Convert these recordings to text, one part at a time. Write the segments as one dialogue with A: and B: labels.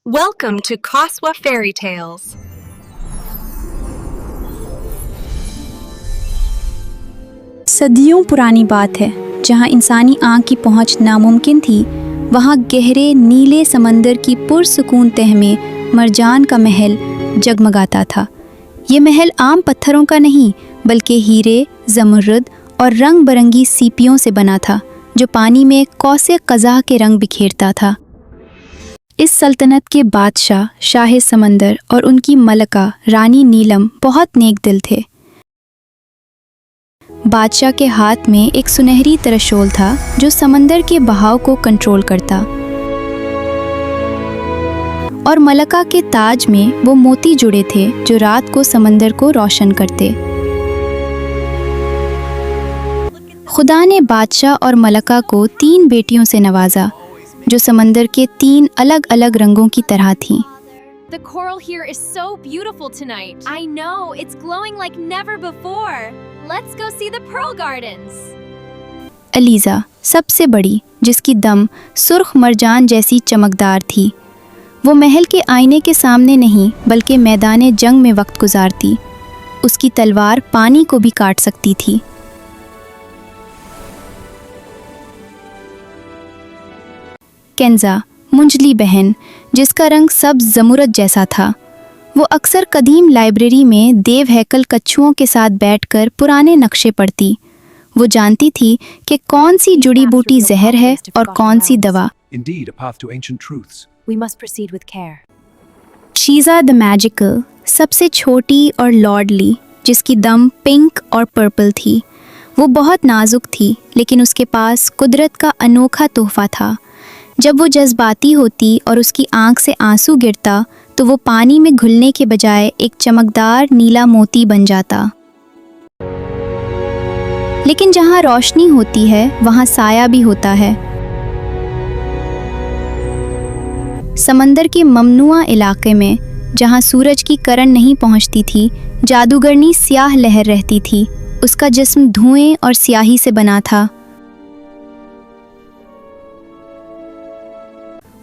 A: Welcome to Kaswa Fairy Tales.
B: सदियों पुरानी बात है, जहाँ इंसानी आँख की पहुँच नामुमकिन थी, वहाँ गहरे नीले समंदर की पुरसुकून तह में मरजान का महल जगमगाता था। ये महल आम पत्थरों का नहीं, बल्कि हीरे, ज़मरुद और रंग बरंगी सीपियों से बना था, जो पानी में कौसे क़ज़ा के रंग बिखेरता था। इस सल्तनत के बादशाह शाह समंदर और उनकी मलका रानी नीलम बहुत नेक दिल थे। बादशाह के हाथ में एक सुनहरी त्रिशूल था जो समंदर के बहाव को कंट्रोल करता, और मलका के ताज में वो मोती जुड़े थे जो रात को समंदर को रोशन करते। खुदा ने बादशाह और मलका को 3 बेटियों से नवाजा, जो समंदर के 3 अलग-अलग रंगों की तरह थीं।
C: The coral here is so beautiful tonight. I know, it's glowing like never before. Let's go see the pearl gardens.
B: Aliza सबसे बड़ी, जिसकी दम सुर्ख मरजान जैसी चमकदार थी, वो महल के आईने के सामने नहीं बल्कि मैदान जंग में वक्त गुजारती। उसकी तलवार पानी को भी काट सकती थी। केंजा मुंजली बहन, जिसका रंग सब्ज़ ज़मुरद जैसा था, वो अक्सर कदीम लाइब्रेरी में देव हैकल कच्छुओं के साथ बैठकर पुराने नक्शे पढ़ती। वो जानती थी कि कौन सी जुड़ी बूटी जहर है और कौन सी दवा।
D: Indeed, a path to ancient truths.
C: We must proceed with care.
B: Sheeza the magical सबसे छोटी और लॉर्डली, जिसकी दम पिंक और पर्पल थी। वो बहुत नाजुक थी, लेकिन उसके पास कुदरत का अनोखा तोहफा था। जब वो जज्बाती होती और उसकी आंख से आंसू गिरता, तो वो पानी में घुलने के बजाय एक चमकदार नीला मोती बन जाता। लेकिन जहाँ रोशनी होती है, वहाँ साया भी होता है। समंदर के ममनुआ इलाके में, जहाँ सूरज की किरण नहीं पहुँचती थी, जादूगरनी स्याह लहर रहती थी। उसका जिस्म धुएं और स्याही से बना था।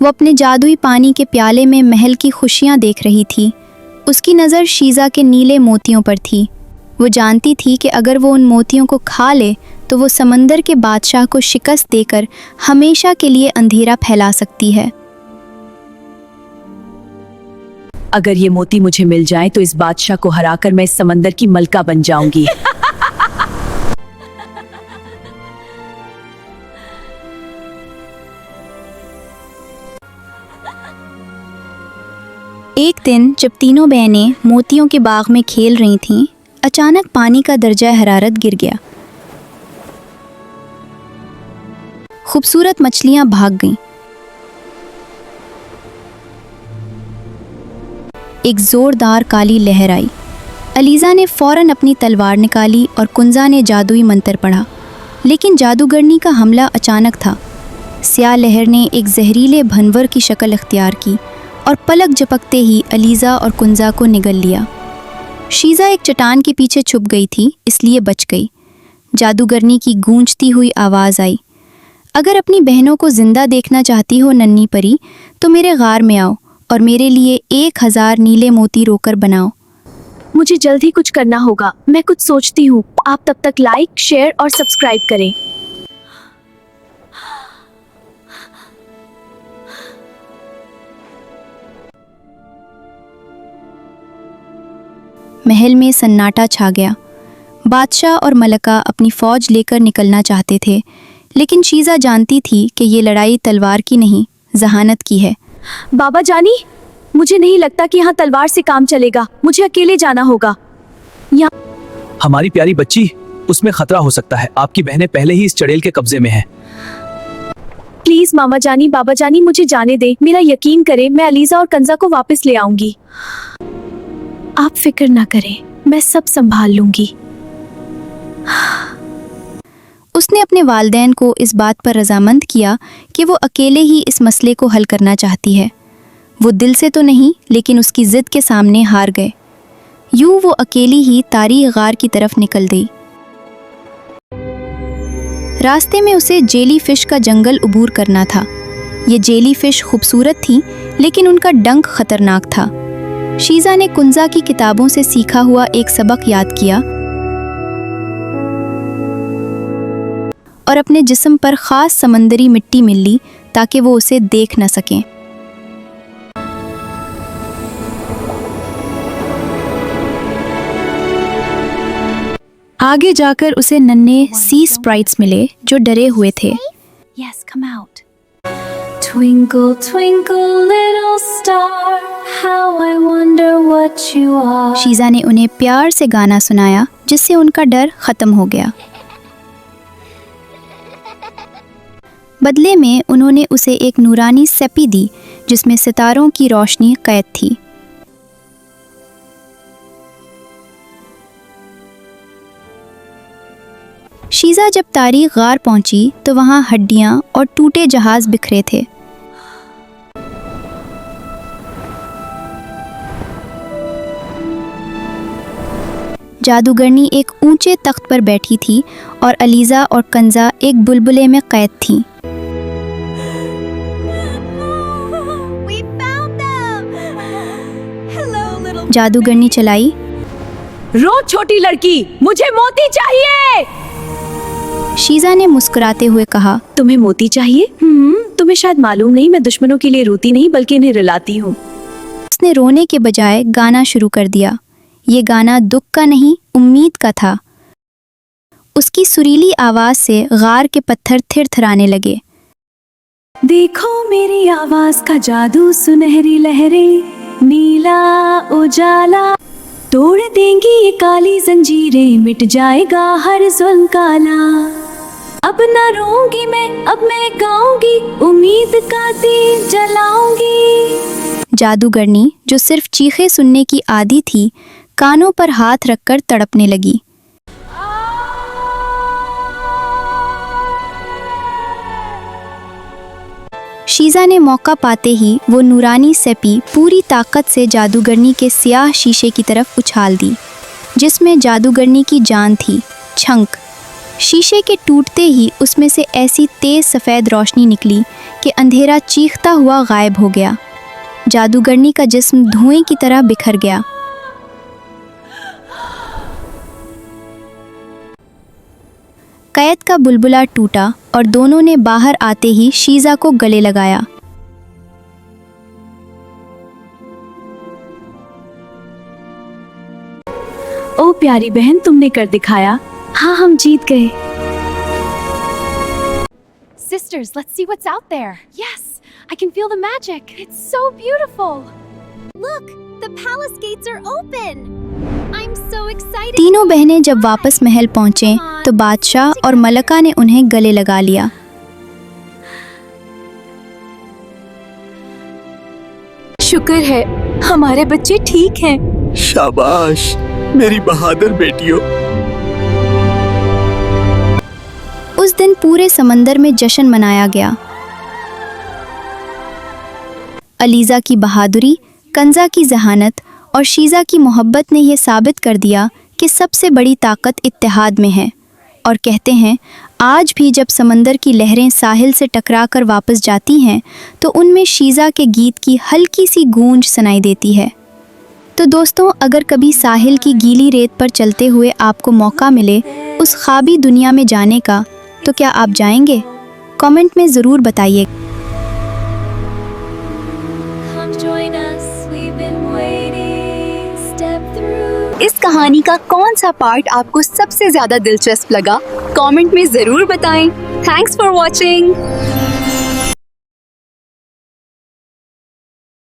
B: वो अपने जादुई पानी के प्याले में महल की खुशियाँ देख रही थी। उसकी नज़र शीज़ा के नीले मोतियों पर थी। वो जानती थी कि अगर वो उन मोतियों को खा ले, तो वो समंदर के बादशाह को शिकस्त देकर हमेशा के लिए अंधेरा फैला सकती है।
E: अगर ये मोती मुझे मिल जाएं, तो इस बादशाह को हराकर मैं इस समंदर की मलका बन जाऊंगी।
B: एक दिन जब तीनों बहनें मोतियों के बाग में खेल रही थीं, अचानक पानी का दर्जा हरारत गिर गया। खूबसूरत मछलियां भाग गईं। एक जोरदार काली लहर आई। अलीज़ा ने फौरन अपनी तलवार निकाली और कुंजा ने जादुई मंत्र पढ़ा, लेकिन जादूगरनी का हमला अचानक था। स्याह लहर ने एक जहरीले भंवर की शक्ल इख्तियार की और पलक झपकते ही अलीज़ा और कुंजा को निगल लिया। शीज़ा एक चट्टान के पीछे छुप गई थी, इसलिए बच गई। जादूगरनी की गूंजती हुई आवाज़ आई, अगर अपनी बहनों को जिंदा देखना चाहती हो नन्ही परी, तो मेरे गार में आओ और मेरे लिए 1000 नीले मोती रोकर बनाओ।
E: मुझे जल्द ही कुछ करना होगा, मैं कुछ सोचती हूँ। आप तब तक लाइक, शेयर और सब्सक्राइब करें।
B: महल में सन्नाटा छा गया। बादशाह और मलका अपनी फौज लेकर निकलना चाहते थे, लेकिन शीज़ा जानती थी कि ये लड़ाई तलवार की नहीं, जहानत की है।
E: बाबा जानी, मुझे नहीं लगता कि यहाँ तलवार से काम चलेगा। मुझे अकेले जाना होगा।
D: हमारी प्यारी बच्ची, उसमें खतरा हो सकता है। आपकी बहनें पहले ही इस चड़ेल के कब्जे में हैं।
E: प्लीज मामा जानी, बाबा जानी, मुझे जाने दे। मेरा यकीन करें, मैं अलीज़ा और कंजा को वापस ले आऊंगी। आप फिक्र ना करें, मैं सब संभाल लूंगी।
B: उसने अपने वालिदैन को इस बात पर रजामंद किया कि वो अकेले ही इस मसले को हल करना चाहती है। वो दिल से तो नहीं, लेकिन उसकी जिद के सामने हार गए। यूं वो अकेली ही तारीख गार की तरफ निकल गई। रास्ते में उसे जेली फिश का जंगल अबूर करना था। ये जेली फिश खूबसूरत थी, लेकिन उनका डंक खतरनाक था। शीज़ा ने कुंजा की किताबों से सीखा हुआ एक सबक याद किया और अपने जिस्म पर ख़ास समंदरी मिट्टी मिल ली ताकि वो उसे देख न सकें। आगे जाकर उसे नन्हे सी स्प्राइट्स मिले जो डरे हुए थे।
E: Yes, come out. Twinkle, twinkle, little star, how I wonder what you are.
B: Sheeza ने उन्हें प्यार से गाना सुनाया जिससे उनका डर खत्म हो गया। बदले में उन्होंने उसे एक नूरानी सेपी दी जिसमें सितारों की रोशनी कैद थी। शीज़ा जब तारीख गार पहुंची तो वहां हड्डियां और टूटे जहाज बिखरे थे। जादूगरनी एक ऊंचे तख्त पर बैठी थी और अलीज़ा और कंजा एक बुलबुले में कैद थीं।
C: We found them! Hello, little
B: जादूगरनी चलाई,
E: रो छोटी लड़की, मुझे मोती चाहिए।
B: शीज़ा ने मुस्कुराते हुए कहा,
E: तुम्हें मोती चाहिए? तुम्हें शायद मालूम नहीं, मैं दुश्मनों के लिए रोती नहीं बल्कि इन्हें रुलाती हूँ।
B: उसने रोने के बजाय गाना शुरू कर दिया। ये गाना दुख का नहीं, उम्मीद का था। उसकी सुरीली आवाज से गार के पत्थर थिरथिराने लगे।
E: देखो मेरी आवाज का जादू, सुनहरी लहरें, नीला उजाला, तोड़ देंगी ये काली जंजीरें, मिट जाएगा हर जुल्म काला। अब ना रोऊंगी मैं, अब मैं गाऊंगी, उम्मीद का दीप जलाऊंगी।
B: जादूगरनी जो सिर्फ चीखे सुनने की आदी थी, कानों पर हाथ रखकर तड़पने लगी। शीज़ा ने मौका पाते ही वो नूरानी सेपी पूरी ताकत से जादूगरनी के स्याह शीशे की तरफ उछाल दी जिसमें जादूगरनी की जान थी। छंक! शीशे के टूटते ही उसमें से ऐसी तेज सफ़ेद रोशनी निकली कि अंधेरा चीखता हुआ गायब हो गया। जादूगरनी का जिस्म धुएं की तरह बिखर गया। कैद का बुलबुला टूटा और दोनों ने बाहर आते ही शीज़ा को गले लगाया।
E: ओ प्यारी बहन, तुमने कर दिखाया। हाँ, हम जीत गए।
C: Sisters, let's see what's out there. Yes, I can feel the magic. It's so beautiful. Look, the palace gates are open. I'm so excited.
B: तीनों बहनें जब वापस महल पहुंचे तो बादशाह और मलका ने उन्हें गले लगा लिया।
E: शुक्र है हमारे बच्चे ठीक हैं।
F: शाबाश मेरी बहादुर बेटियों।
B: उस दिन पूरे समंदर में जश्न मनाया गया। अलीज़ा की बहादुरी, कंजा की जहानत और शीज़ा की मोहब्बत ने यह साबित कर दिया कि सबसे बड़ी ताकत इत्तेहाद में है। और कहते हैं आज भी जब समंदर की लहरें साहिल से टकराकर वापस जाती हैं तो उनमें शीज़ा के गीत की हल्की सी गूंज सुनाई देती है। तो दोस्तों, अगर कभी साहिल की गीली रेत पर चलते हुए आपको मौका मिले उस ख्वाबी दुनिया में जाने का, तो क्या आप जाएंगे? कमेंट में ज़रूर बताइए।
G: इस कहानी का कौन सा पार्ट आपको सबसे ज्यादा दिलचस्प लगा? कमेंट में जरूर बताएं। Thanks for watching.